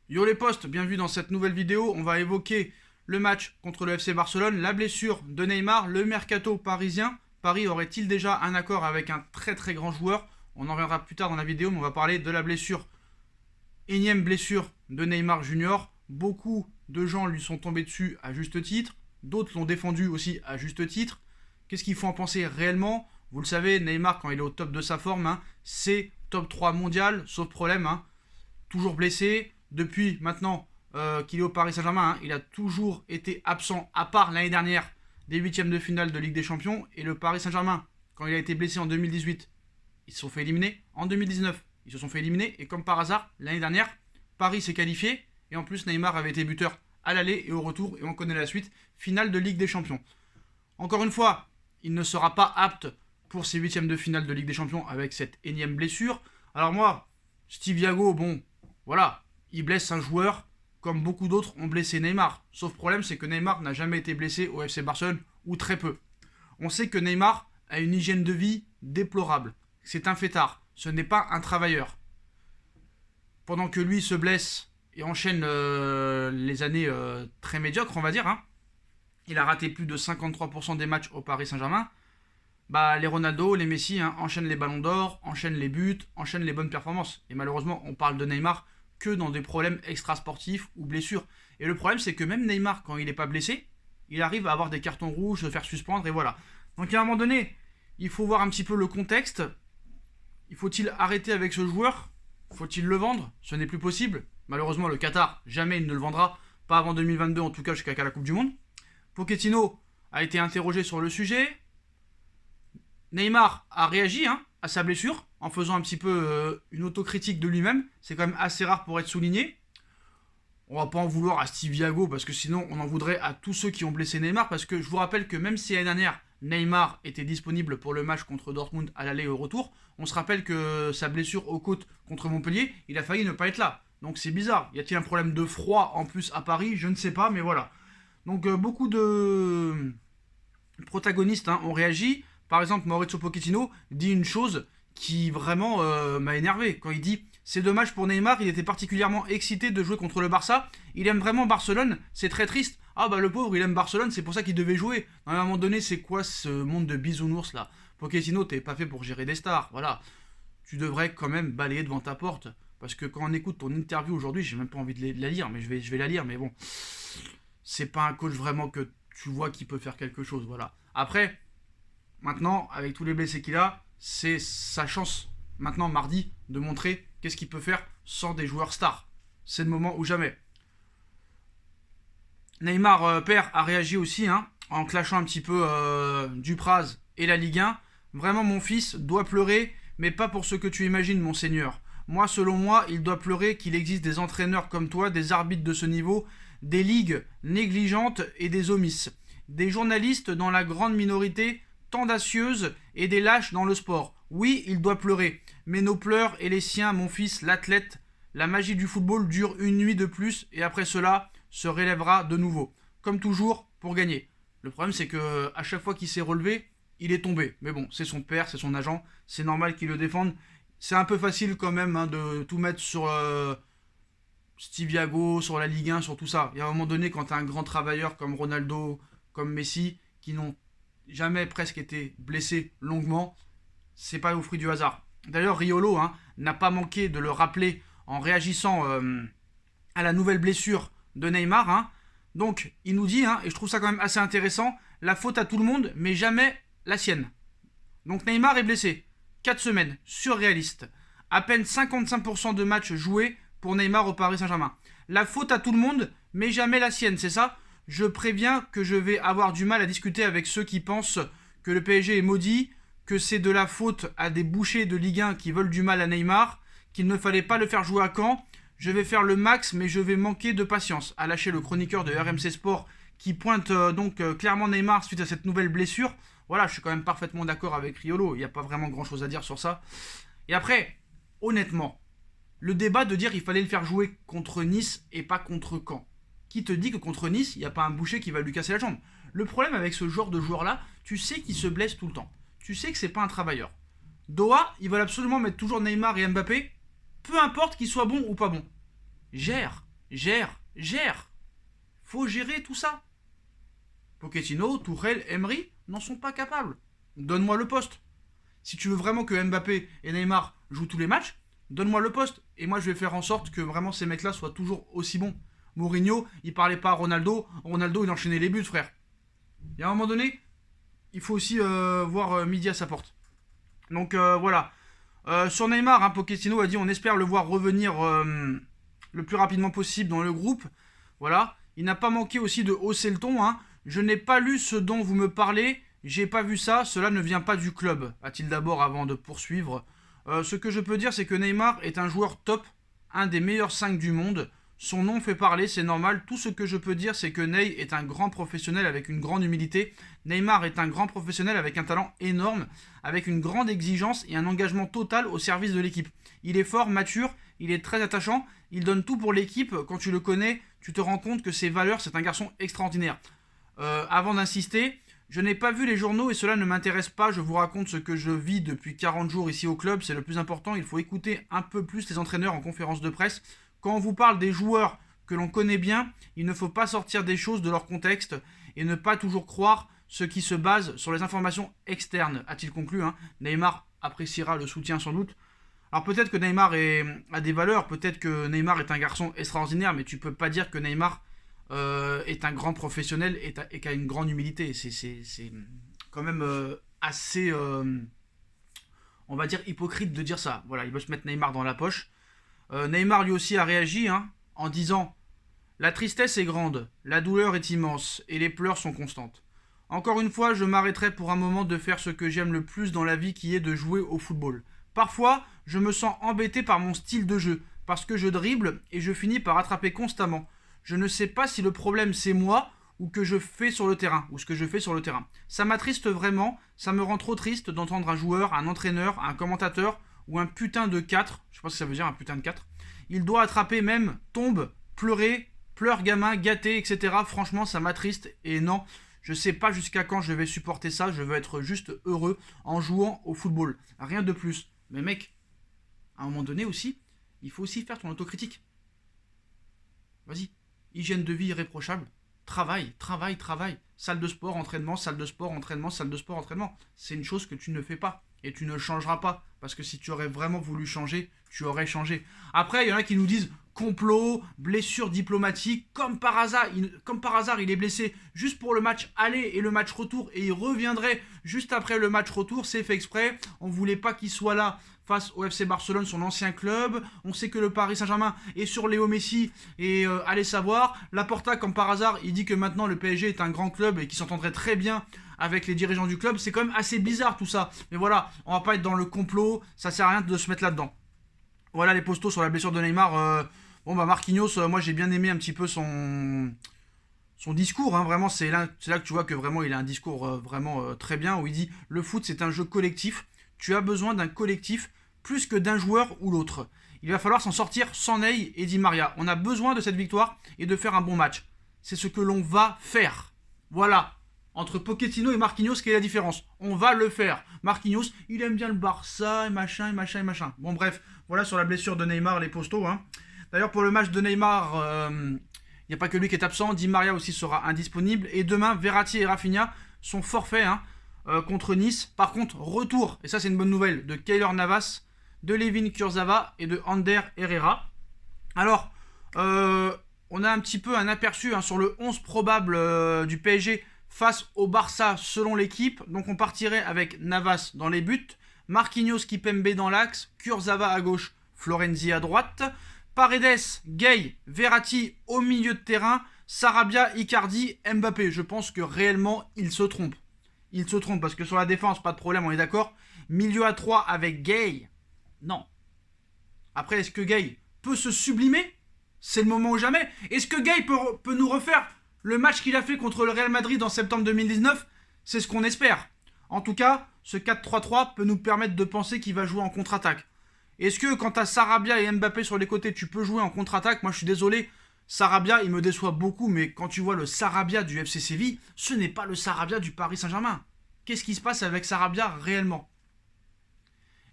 Yo les potes, bienvenue dans cette nouvelle vidéo. On va évoquer le match contre le FC Barcelone, la blessure de Neymar, le mercato parisien. Paris aurait-il déjà un accord avec un très grand joueur? On en reviendra plus tard dans la vidéo, mais on va parler de la blessure. Énième blessure de Neymar Junior. Beaucoup de gens lui sont tombés dessus à juste titre. D'autres l'ont défendu aussi à juste titre. Qu'est-ce qu'il faut en penser réellement? Vous le savez, Neymar, quand il est au top de sa forme, c'est top 3 mondial, sauf problème. Toujours blessé. Depuis maintenant qu'il est au Paris Saint-Germain, il a toujours été absent, à part l'année dernière, des huitièmes de finale de Ligue des Champions. Et le Paris Saint-Germain, quand il a été blessé en 2018, ils se sont fait éliminer. En 2019, ils se sont fait éliminer. Et comme par hasard, l'année dernière, Paris s'est qualifié. Et en plus, Neymar avait été buteur à l'aller et au retour. Et on connaît la suite. Finale de Ligue des Champions. Encore une fois, il ne sera pas apte pour ces huitièmes de finale de Ligue des Champions avec cette énième blessure. Alors moi, Steve Yago, bon, voilà, il blesse un joueur comme beaucoup d'autres ont blessé Neymar. Sauf problème, c'est que Neymar n'a jamais été blessé au FC Barcelone, ou très peu. On sait que Neymar a une hygiène de vie déplorable. C'est un fêtard, ce n'est pas un travailleur. Pendant que lui se blesse et enchaîne les années très médiocres, on va dire, il a raté plus de 53% des matchs au Paris Saint-Germain. Bah, les Ronaldo, les Messi enchaînent les ballons d'or, enchaînent les buts, enchaînent les bonnes performances. Et malheureusement, on parle de Neymar que dans des problèmes extrasportifs ou blessures. Et le problème, c'est que même Neymar, quand il n'est pas blessé, il arrive à avoir des cartons rouges, se faire suspendre, et voilà. Donc à un moment donné, il faut voir un petit peu le contexte. Faut-il arrêter avec ce joueur? Faut-il le vendre? Ce n'est plus possible. Malheureusement, le Qatar, jamais il ne le vendra. Pas avant 2022, en tout cas jusqu'à la Coupe du Monde. Pochettino a été interrogé sur le sujet. Neymar a réagi à sa blessure en faisant un petit peu une autocritique de lui-même. C'est quand même assez rare pour être souligné. On va pas en vouloir à Steve Yago parce que sinon on en voudrait à tous ceux qui ont blessé Neymar, parce que je vous rappelle que même si l'année dernière Neymar était disponible pour le match contre Dortmund à l'aller et au retour, on se rappelle que sa blessure aux côtes contre Montpellier, il a failli ne pas être là. Donc c'est bizarre. Y a-t-il un problème de froid en plus à Paris? Je ne sais pas, mais voilà. Donc beaucoup de protagonistes ont réagi. Par exemple, Mauricio Pochettino dit une chose qui vraiment m'a énervé. Quand il dit « C'est dommage pour Neymar, il était particulièrement excité de jouer contre le Barça. Il aime vraiment Barcelone, c'est très triste. Ah bah le pauvre, il aime Barcelone, c'est pour ça qu'il devait jouer. » À un moment donné, c'est quoi ce monde de bisounours là? Pochettino, t'es pas fait pour gérer des stars, voilà. Tu devrais quand même balayer devant ta porte. Parce que quand on écoute ton interview aujourd'hui, j'ai même pas envie de la lire, mais je vais la lire, mais bon. C'est pas un coach vraiment que tu vois qui peut faire quelque chose, voilà. Après, maintenant, avec tous les blessés qu'il a, c'est sa chance, maintenant, mardi, de montrer qu'est-ce qu'il peut faire sans des joueurs stars. C'est le moment ou jamais. Neymar, père, a réagi aussi, en clashant un petit peu Dupraz et la Ligue 1. Vraiment, mon fils doit pleurer, mais pas pour ce que tu imagines, mon seigneur. Moi, selon moi, il doit pleurer qu'il existe des entraîneurs comme toi, des arbitres de ce niveau, des ligues négligentes et des omisses. Des journalistes dans la grande minorité tendancieuses et des lâches dans le sport. Oui, il doit pleurer, mais nos pleurs et les siens, mon fils, l'athlète, la magie du football dure une nuit de plus et après cela se relèvera de nouveau. Comme toujours, pour gagner. Le problème, c'est que à chaque fois qu'il s'est relevé, il est tombé. Mais bon, c'est son père, c'est son agent, c'est normal qu'il le défende. C'est un peu facile quand même de tout mettre sur Steve Yago, sur la Ligue 1, sur tout ça. Il y a un moment donné, quand tu as un grand travailleur comme Ronaldo, comme Messi, qui n'ont jamais presque été blessés longuement, c'est pas au fruit du hasard. D'ailleurs, Riolo n'a pas manqué de le rappeler en réagissant à la nouvelle blessure de Neymar. Donc, il nous dit, et je trouve ça quand même assez intéressant, la faute à tout le monde, mais jamais la sienne. Donc Neymar est blessé. 4 semaines, surréaliste. À peine 55% de matchs joués pour Neymar au Paris Saint-Germain. La faute à tout le monde, mais jamais la sienne, c'est ça? Je préviens que je vais avoir du mal à discuter avec ceux qui pensent que le PSG est maudit, que c'est de la faute à des bouchers de Ligue 1 qui veulent du mal à Neymar, qu'il ne fallait pas le faire jouer à Caen. Je vais faire le max, mais je vais manquer de patience, a lâché le chroniqueur de RMC Sport qui pointe clairement Neymar suite à cette nouvelle blessure. Voilà, je suis quand même parfaitement d'accord avec Riolo, il n'y a pas vraiment grand chose à dire sur ça. Et après, honnêtement, le débat de dire qu'il fallait le faire jouer contre Nice et pas contre Caen. Qui te dit que contre Nice, il n'y a pas un boucher qui va lui casser la jambe? Le problème avec ce genre de joueur-là, tu sais qu'il se blesse tout le temps. Tu sais que c'est pas un travailleur. Doha, ils veulent absolument mettre toujours Neymar et Mbappé, peu importe qu'ils soient bons ou pas bons. Gère. Gère. Faut gérer tout ça. Pochettino, Tuchel, Emery n'en sont pas capables. Donne-moi le poste. Si tu veux vraiment que Mbappé et Neymar jouent tous les matchs, donne-moi le poste. Et moi, je vais faire en sorte que vraiment ces mecs-là soient toujours aussi bons. Mourinho, il parlait pas à Ronaldo. Ronaldo, il enchaînait les buts, frère. Et à un moment donné, il faut aussi voir midi à sa porte. Donc voilà. Sur Neymar, hein, Pochettino a dit on espère le voir revenir le plus rapidement possible dans le groupe. Voilà. Il n'a pas manqué aussi de hausser le ton. Hein. Je n'ai pas lu ce dont vous me parlez. J'ai pas vu ça. Cela ne vient pas du club. A-t-il d'abord avant de poursuivre. Ce que je peux dire, c'est que Neymar est un joueur top, un des meilleurs 5 du monde. Son nom fait parler, c'est normal. Tout ce que je peux dire, c'est que Ney est un grand professionnel avec une grande humilité. Neymar est un grand professionnel avec un talent énorme, avec une grande exigence et un engagement total au service de l'équipe. Il est fort, mature, il est très attachant, il donne tout pour l'équipe. Quand tu le connais, tu te rends compte que ses valeurs, c'est un garçon extraordinaire. Avant d'insister, je n'ai pas vu les journaux et cela ne m'intéresse pas. Je vous raconte ce que je vis depuis 40 jours ici au club. C'est le plus important. Il faut écouter un peu plus les entraîneurs en conférence de presse. Quand on vous parle des joueurs que l'on connaît bien, il ne faut pas sortir des choses de leur contexte et ne pas toujours croire ce qui se base sur les informations externes, a-t-il conclu. Hein. Neymar appréciera le soutien sans doute. Alors peut-être que Neymar a des valeurs, peut-être que Neymar est un garçon extraordinaire, mais tu peux pas dire que Neymar est un grand professionnel et qu'a une grande humilité. C'est quand même assez, on va dire, hypocrite de dire ça. Voilà, il veut se mettre Neymar dans la poche. Neymar lui aussi a réagi en disant « La tristesse est grande, la douleur est immense et les pleurs sont constantes. Encore une fois, je m'arrêterai pour un moment de faire ce que j'aime le plus dans la vie qui est de jouer au football. Parfois, je me sens embêté par mon style de jeu, parce que je dribble et je finis par attraper constamment. Je ne sais pas si le problème c'est moi ou que je fais sur le terrain, ou ce que je fais sur le terrain. Ça m'attriste vraiment, ça me rend trop triste d'entendre un joueur, un entraîneur, un commentateur ou un putain de 4, je sais pas ce que ça veut dire un putain de 4, il doit attraper même, tombe, pleurer, pleure gamin, gâté, etc. Franchement, ça m'attriste et non, je sais pas jusqu'à quand je vais supporter ça, je veux être juste heureux en jouant au football. Rien de plus. Mais mec, à un moment donné aussi, il faut aussi faire ton autocritique. Vas-y, hygiène de vie irréprochable, travail. Salle de sport, entraînement, salle de sport, entraînement, salle de sport, entraînement. C'est une chose que tu ne fais pas. Et tu ne changeras pas. Parce que si tu aurais vraiment voulu changer, tu aurais changé. Après, il y en a qui nous disent complot, blessure diplomatique. Comme par hasard, il est blessé juste pour le match aller et le match retour. Et il reviendrait juste après le match retour. C'est fait exprès. On ne voulait pas qu'il soit là face au FC Barcelone, son ancien club. On sait que le Paris Saint-Germain est sur Léo Messi. Et allez savoir. Laporta, comme par hasard, il dit que maintenant le PSG est un grand club et qu'il s'entendrait très bien avec les dirigeants du club. C'est quand même assez bizarre tout ça. Mais voilà, on va pas être dans le complot. Ça sert à rien de se mettre là-dedans. Voilà les postos sur la blessure de Neymar. Marquinhos, moi j'ai bien aimé un petit peu son discours. Vraiment, c'est là que tu vois que vraiment il a un discours vraiment très bien où il dit le foot c'est un jeu collectif. Tu as besoin d'un collectif plus que d'un joueur ou l'autre. Il va falloir s'en sortir sans Ney et Di Maria. On a besoin de cette victoire et de faire un bon match. C'est ce que l'on va faire. Voilà. Entre Pochettino et Marquinhos, quelle est la différence? On va le faire. Marquinhos, il aime bien le Barça et machin. Bon bref, voilà sur la blessure de Neymar, les postos. D'ailleurs, pour le match de Neymar, il n'y a pas que lui qui est absent. Di Maria aussi sera indisponible. Et demain, Verratti et Rafinha sont forfaits contre Nice. Par contre, retour, et ça c'est une bonne nouvelle, de Keylor Navas, de Layvin Kurzawa et de Ander Herrera. Alors, on a un petit peu un aperçu sur le 11 probable du PSG face au Barça selon l'équipe. Donc on partirait avec Navas dans les buts, Marquinhos, Kimpembe dans l'axe, Kurzawa à gauche, Florenzi à droite, Paredes, Gay, Verratti au milieu de terrain, Sarabia, Icardi, Mbappé. Je pense que réellement il se trompe. Il se trompe parce que sur la défense, pas de problème, on est d'accord. Milieu à 3 avec Gay. Non. Après, est-ce que Gay peut se sublimer? C'est le moment ou jamais. Est-ce que Gay peut nous refaire le match qu'il a fait contre le Real Madrid en septembre 2019? C'est ce qu'on espère. En tout cas, ce 4-3-3 peut nous permettre de penser qu'il va jouer en contre-attaque. Est-ce que quand t'as Sarabia et Mbappé sur les côtés, tu peux jouer en contre-attaque? Moi, je suis désolé. Sarabia, il me déçoit beaucoup, mais quand tu vois le Sarabia du FC Séville, ce n'est pas le Sarabia du Paris Saint-Germain. Qu'est-ce qui se passe avec Sarabia réellement?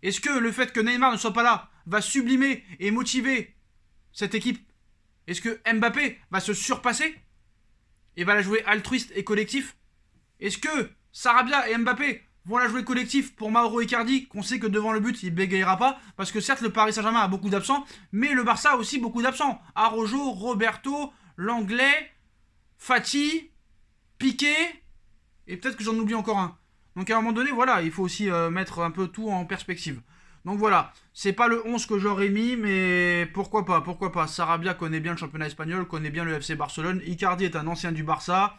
Est-ce que le fait que Neymar ne soit pas là va sublimer et motiver cette équipe? Est-ce que Mbappé va se surpasser et va la jouer altruiste et collectif? Est-ce que Sarabia et Mbappé vont la jouer collectif pour Mauro Icardi, qu'on sait que devant le but, il bégayera pas, parce que certes, le Paris Saint-Germain a beaucoup d'absents, mais le Barça a aussi beaucoup d'absents. Araujo, Roberto, Langlais, Fati, Piqué, et peut-être que j'en oublie encore un. Donc à un moment donné, voilà, il faut aussi mettre un peu tout en perspective. Donc voilà, c'est pas le 11 que j'aurais mis, mais pourquoi pas. Sarabia connaît bien le championnat espagnol, connaît bien le FC Barcelone, Icardi est un ancien du Barça,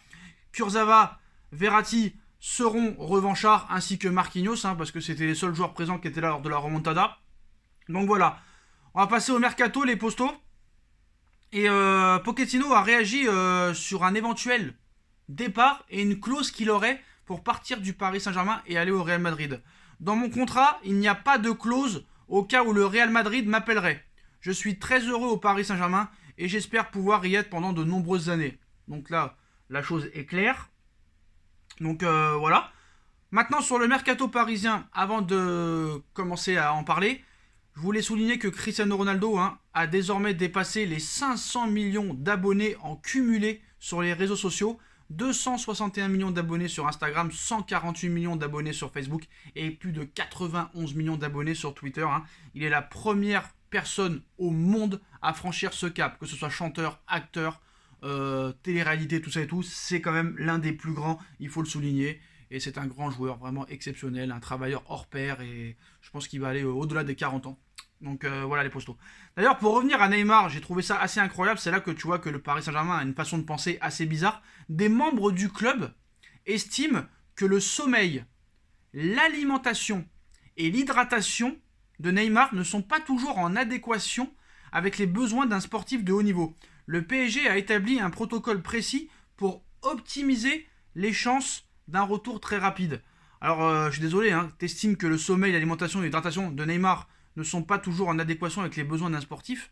Kurzawa, Verratti seront revanchards, ainsi que Marquinhos, parce que c'était les seuls joueurs présents qui étaient là lors de la remontada. Donc voilà, on va passer au mercato, les postos. Et Pochettino a réagi sur un éventuel départ et une clause qu'il aurait pour partir du Paris Saint-Germain et aller au Real Madrid. Dans mon contrat, il n'y a pas de clause au cas où le Real Madrid m'appellerait. Je suis très heureux au Paris Saint-Germain et j'espère pouvoir y être pendant de nombreuses années. Donc là, la chose est claire. Donc voilà. Maintenant, sur le mercato parisien, avant de commencer à en parler, je voulais souligner que Cristiano Ronaldo a désormais dépassé les 500 millions d'abonnés en cumulé sur les réseaux sociaux. 261 millions d'abonnés sur Instagram, 148 millions d'abonnés sur Facebook et plus de 91 millions d'abonnés sur Twitter. Il est la première personne au monde à franchir ce cap, que ce soit chanteur, acteur, télé-réalité, tout ça et tout. C'est quand même l'un des plus grands, il faut le souligner. Et c'est un grand joueur, vraiment exceptionnel, un travailleur hors pair et je pense qu'il va aller au-delà des 40 ans. Donc voilà les postos. D'ailleurs, pour revenir à Neymar, j'ai trouvé ça assez incroyable. C'est là que tu vois que le Paris Saint-Germain a une façon de penser assez bizarre. Des membres du club estiment que le sommeil, l'alimentation et l'hydratation de Neymar ne sont pas toujours en adéquation avec les besoins d'un sportif de haut niveau. Le PSG a établi un protocole précis pour optimiser les chances d'un retour très rapide. Alors, je suis désolé, t'estimes que le sommeil, l'alimentation et l'hydratation de Neymar ne sont pas toujours en adéquation avec les besoins d'un sportif.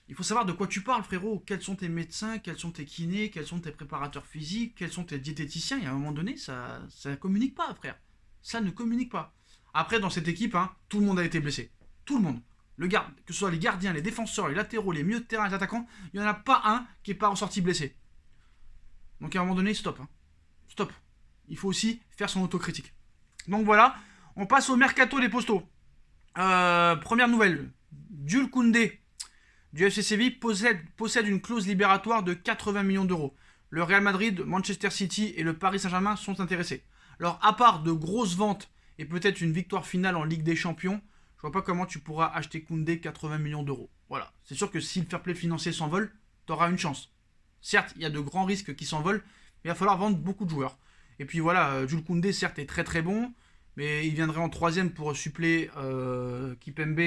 Il faut savoir de quoi tu parles, frérot. Quels sont tes médecins, quels sont tes kinés, quels sont tes préparateurs physiques, quels sont tes diététiciens. Et à un moment donné, ça ne communique pas, frère. Ça ne communique pas. Après, dans cette équipe, tout le monde a été blessé. Tout le monde. Que ce soit les gardiens, les défenseurs, les latéraux, les milieux de terrain, les attaquants, il n'y en a pas un qui n'est pas ressorti blessé. Donc à un moment donné, stop. Stop. Il faut aussi faire son autocritique. Donc voilà, on passe au mercato des postos. Première nouvelle, Jules Koundé du FC Séville possède une clause libératoire de 80 millions d'euros. Le Real Madrid, Manchester City et le Paris Saint-Germain sont intéressés. Alors à part de grosses ventes et peut-être une victoire finale en Ligue des Champions, je vois pas comment tu pourras acheter Koundé 80 millions d'euros. Voilà, c'est sûr que si le fair play financier s'envole, t'auras une chance. Certes, il y a de grands risques qui s'envolent, mais il va falloir vendre beaucoup de joueurs. Et puis voilà, Jules Koundé certes est très très bon, mais il viendrait en troisième pour suppléer Kipembe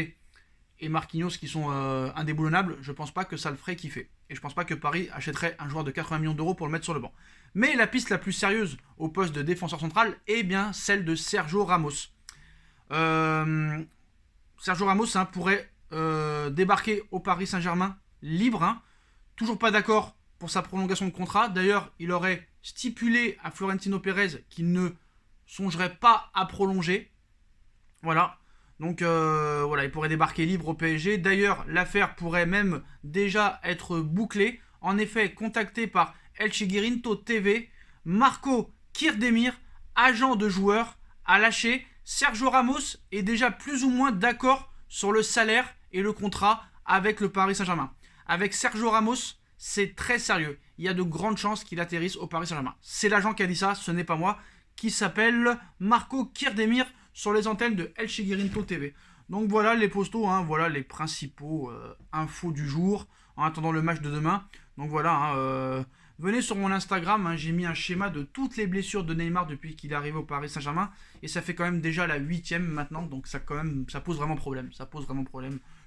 et Marquinhos qui sont indéboulonnables. Je pense pas que ça le ferait kiffer. Et je pense pas que Paris achèterait un joueur de 80 millions d'euros pour le mettre sur le banc. Mais la piste la plus sérieuse au poste de défenseur central est bien celle de Sergio Ramos. Sergio Ramos pourrait débarquer au Paris Saint-Germain libre. Toujours pas d'accord pour sa prolongation de contrat. D'ailleurs, il aurait stipulé à Florentino Pérez qu'il ne songerait pas à prolonger. Voilà. Donc voilà, il pourrait débarquer libre au PSG. D'ailleurs, l'affaire pourrait même déjà être bouclée. En effet, contacté par El Chiguirinto TV, Marco Kirdemir, agent de joueur, a lâché. Sergio Ramos est déjà plus ou moins d'accord sur le salaire et le contrat avec le Paris Saint-Germain. Avec Sergio Ramos, c'est très sérieux. Il y a de grandes chances qu'il atterrisse au Paris Saint-Germain. C'est l'agent qui a dit ça, ce n'est pas moi, qui s'appelle Marco Kirdemir sur les antennes de El Chiguirinto TV. Donc voilà les postos, voilà les principaux infos du jour en attendant le match de demain. Donc voilà, venez sur mon Instagram, j'ai mis un schéma de toutes les blessures de Neymar depuis qu'il est arrivé au Paris Saint-Germain et ça fait quand même déjà la 8e maintenant, donc ça pose vraiment problème.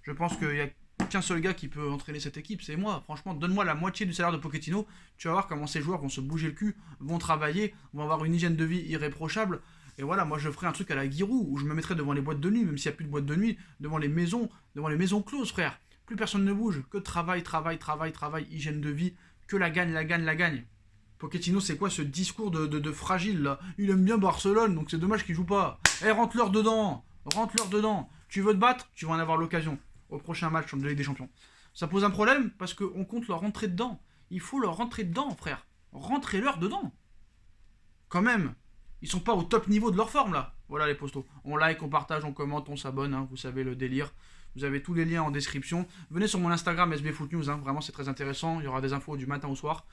Je pense qu'il y a qu'un seul gars qui peut entraîner cette équipe, c'est moi. Franchement, donne-moi la moitié du salaire de Pochettino, tu vas voir comment ces joueurs vont se bouger le cul, vont travailler, vont avoir une hygiène de vie irréprochable. Et voilà, moi je ferai un truc à la Giroud où je me mettrai devant les boîtes de nuit, même s'il n'y a plus de boîtes de nuit, devant les maisons closes, frère. Plus personne ne bouge, que travail, hygiène de vie, que la gagne. Pochettino, c'est quoi ce discours de fragile là? Il aime bien Barcelone, donc c'est dommage qu'il joue pas. Rentre-leur dedans. Tu veux te battre, tu vas en avoir l'occasion au prochain match de Ligue des Champions. Ça pose un problème parce qu'on compte leur rentrer dedans. Il faut leur rentrer dedans, frère. Rentrez-leur dedans. Quand même. Ils sont pas au top niveau de leur forme, là. Voilà les postos. On like, on partage, on commente, on s'abonne. Hein, vous savez le délire. Vous avez tous les liens en description. Venez sur mon Instagram SBFootNews. Hein, vraiment, c'est très intéressant. Il y aura des infos du matin au soir.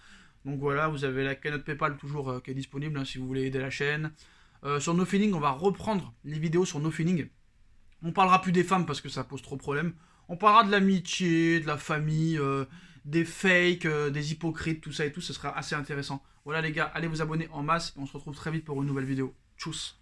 Donc voilà, vous avez la cagnotte PayPal toujours qui est disponible hein, si vous voulez aider la chaîne. Sur No Feeling, on va reprendre les vidéos sur No Feeling. On parlera plus des femmes parce que ça pose trop de problèmes. On parlera de l'amitié, de la famille, des fakes, des hypocrites, tout ça et tout. Ce sera assez intéressant. Voilà les gars, allez vous abonner en masse et on se retrouve très vite pour une nouvelle vidéo. Tchuss.